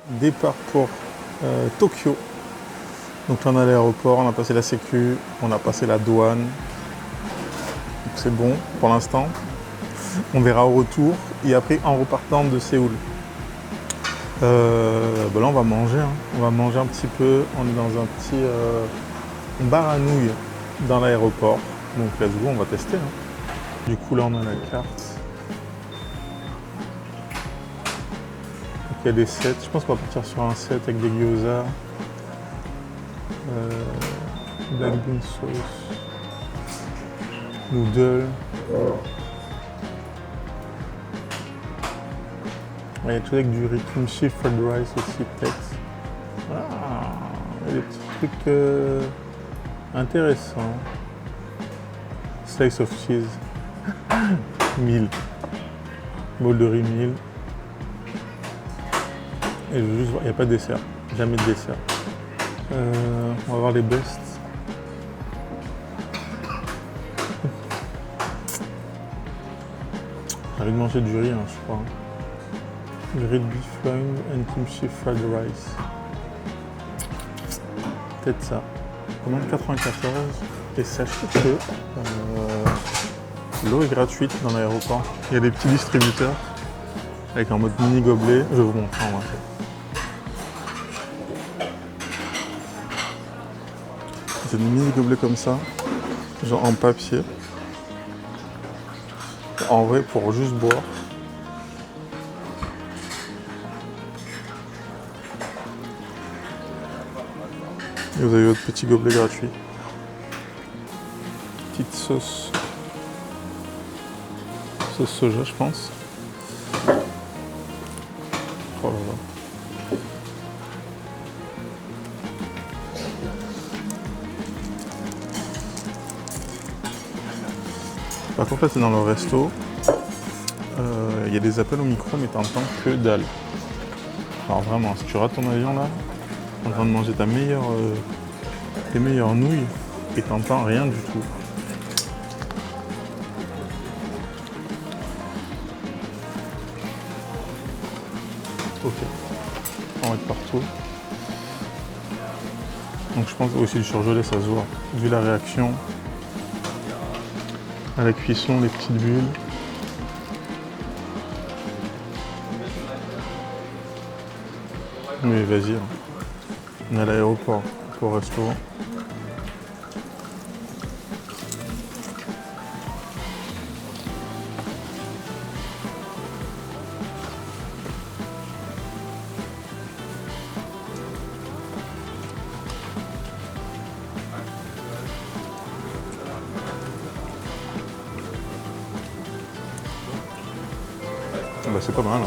Départ pour Tokyo. Donc là on est à l'aéroport, on a passé la sécu, on a passé la douane. Donc c'est bon pour l'instant. On verra au retour et après en repartant de Séoul. Là on va manger, hein. On va manger un petit peu. On est dans un petit bar à nouilles dans l'aéroport. Donc let's go, on va tester. Hein. Du coup là on a la carte. Donc il y a des sets. Je pense qu'on va partir sur un set avec des gyoza. Black bean sauce. Noodles. Il y a tout avec du riz kimchi, fried rice aussi peut-être. Ah, il y a des petits trucs intéressants. Slice of cheese. 1000. Bol de riz 1000. Et je veux juste voir, il n'y a pas de dessert. Jamais de dessert. On va voir les bests. J'ai envie de manger du riz, hein, je crois. Grilled beef loin and kimchi fried rice. Peut-être ça. Commande 94. Et sachez que l'eau est gratuite dans l'aéroport. Il y a des petits distributeurs avec un mode mini gobelet. Je vais vous montrer en vrai. C'est des mini gobelets comme ça, genre en papier. En vrai, pour juste boire. Et vous avez votre petit gobelet gratuit. Petite sauce. Sauce soja, je pense. Oh là là. Par contre, là, c'est dans le resto. Il y a des appels au micro, mais t'entends que dalle. Alors vraiment, si tu rates ton avion là, t'es en train de manger tes meilleures nouilles et t'entends rien du tout. Ok, on va être partout. Donc je pense aussi le surgelé, ça se voit. Vu la réaction à la cuisson, les petites bulles. Mais vas-y, hein. On est à l'aéroport pour le restaurant. Bah, c'est pas mal. Hein.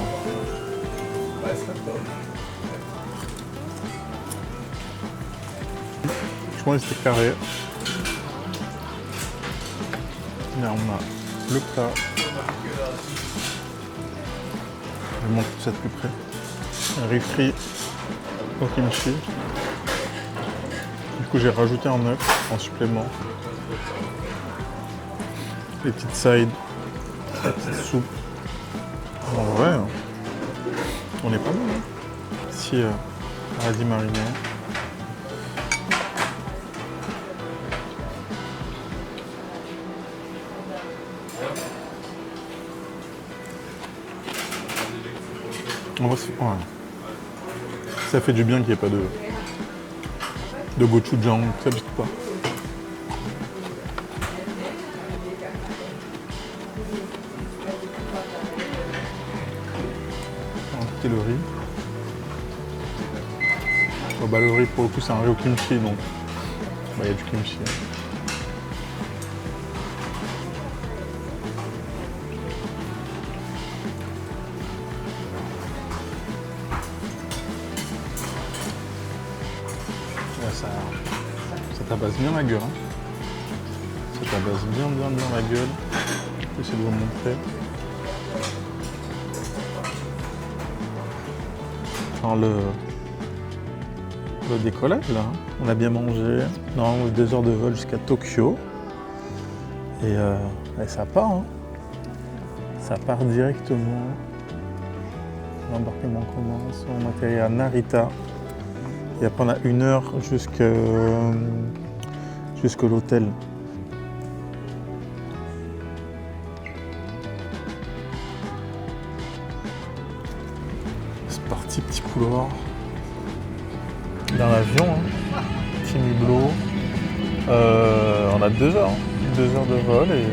Franchement, il était carré. Là, on a le plat. Je vais montrer tout ça de plus près. Un riz frit au kimchi. Du coup, j'ai rajouté un œuf en supplément. Les petites sides, la petite soupe. En vrai, on est pas mal. Hein. Ici, radis mariné. En vrai, ouais. Ça fait du bien qu'il n'y ait pas de gochujang, ça pique pas. On va goûter le riz. Oh, bah, le riz, pour le coup, c'est un riz au kimchi, donc bah, y a du kimchi. Ça tabasse bien la gueule. Hein. Ça tabasse bien la gueule. Je vais essayer de vous montrer. Enfin, le décollage là, on a bien mangé. Normalement 2 heures de vol jusqu'à Tokyo. Et ça part. Hein. Ça part directement. L'embarquement commence, on atterrit à Narita. Et après on a 1 heure jusqu'à l'hôtel. C'est parti, petit couloir. Dans l'avion, hein. Petit hublot. On a 2 heures. 2 heures de vol et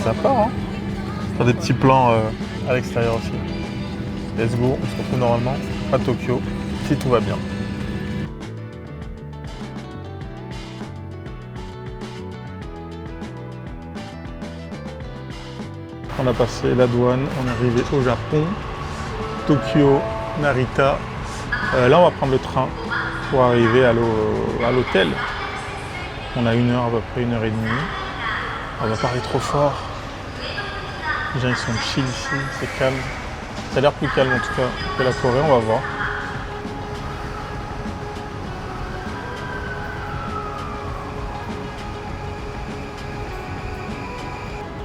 ça part. Hein. Faire des petits plans à l'extérieur aussi. Let's go, on se retrouve normalement à Tokyo, si tout va bien. On a passé la douane, on est arrivé au Japon, Tokyo, Narita. Là, on va prendre le train pour arriver à l'hôtel. On a 1 heure, à peu près 1 heure et demie. On va parler trop fort. Les gens ils sont chill ici, c'est calme. Ça a l'air plus calme en tout cas que la Corée, on va voir.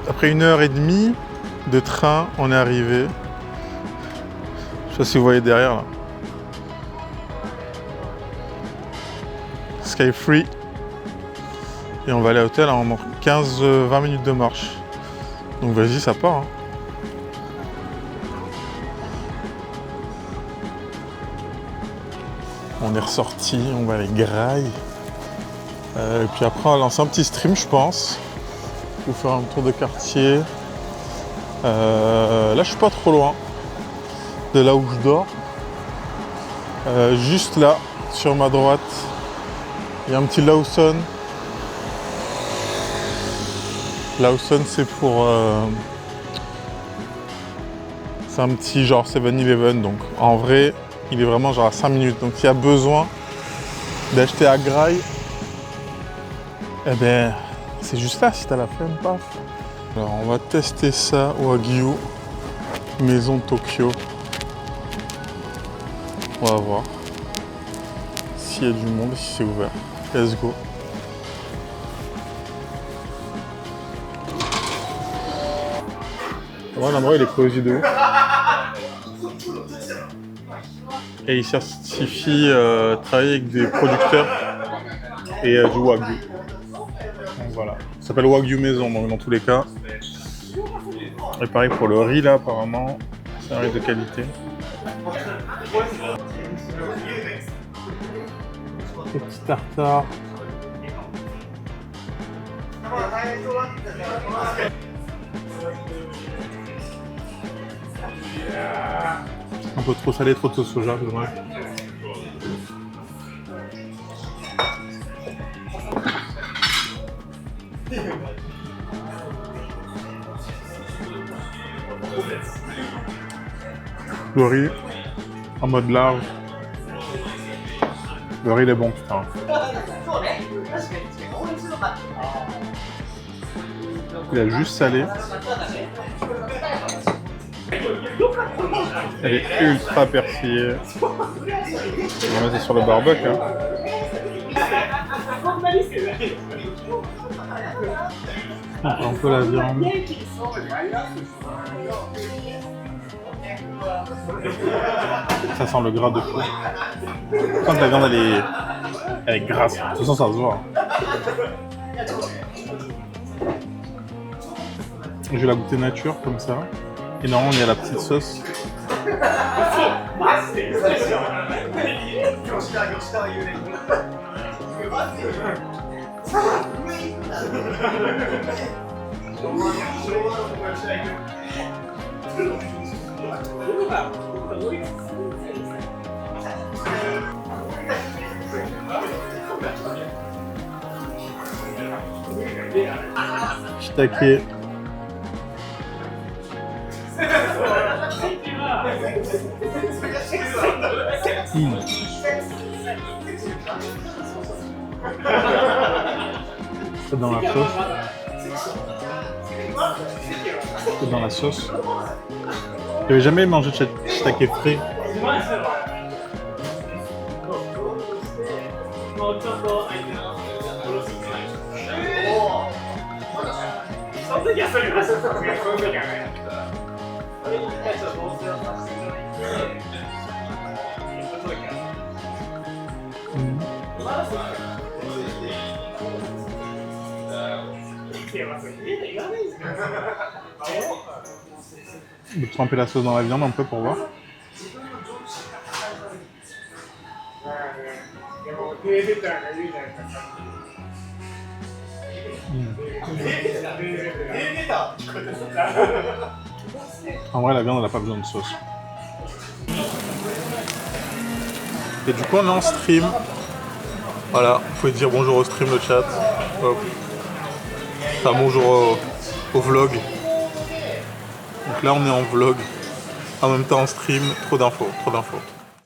Après 1 heure et demie de train, on est arrivé. Je sais pas si vous voyez derrière là. Sky Free. Et on va aller à l'hôtel en 15-20 minutes de marche. Donc vas-y, ça part. Hein. On est ressorti, on va les grailles. Et puis après, on va lancer un petit stream, je pense. Pour faire un tour de quartier. Là, je suis pas trop loin de là où je dors. Juste là, sur ma droite, il y a un petit Lawson. Lawson, c'est pour... c'est un petit genre 7-Eleven, donc en vrai, il est vraiment genre à 5 minutes. Donc s'il y a besoin d'acheter à graille, eh ben, c'est juste là si t'as la flemme, paf. Alors on va tester ça, Wagyu, maison de Tokyo. On va voir s'il y a du monde, si c'est ouvert. Let's go. Moi, l'endroit il est cosy de ouf. Et il certifie travailler avec des producteurs et du Wagyu. Donc voilà. Ça s'appelle Wagyu maison, donc dans tous les cas. Et pareil pour le riz là, apparemment, c'est un riz de qualité. Les petits tartares. Un peu trop salé, trop de sauce soja, c'est dommage. Le riz en mode large. Le riz il est bon, putain. Il a juste salé. Elle est ultra persillée. On va mettre ça sur le barbecue. Hein. On prend un peu la viande. Ça sent le gras de fou. Quand la viande elle est grasse, de toute façon ça se voit. Je vais la goûter nature comme ça. Et normalement il y a la petite sauce. Shiitake. C'est dans la sauce. C'est dans la sauce. J'avais jamais mangé de shiitake frais. Je vais tremper la sauce dans la viande un peu pour voir. En vrai, la viande, elle n'a pas besoin de sauce. Et du coup, on est en stream. Voilà, vous pouvez dire bonjour au stream, le chat. Hop. Enfin, bonjour au vlog. Donc là, on est en vlog. En même temps, en stream. Trop d'infos, trop d'infos.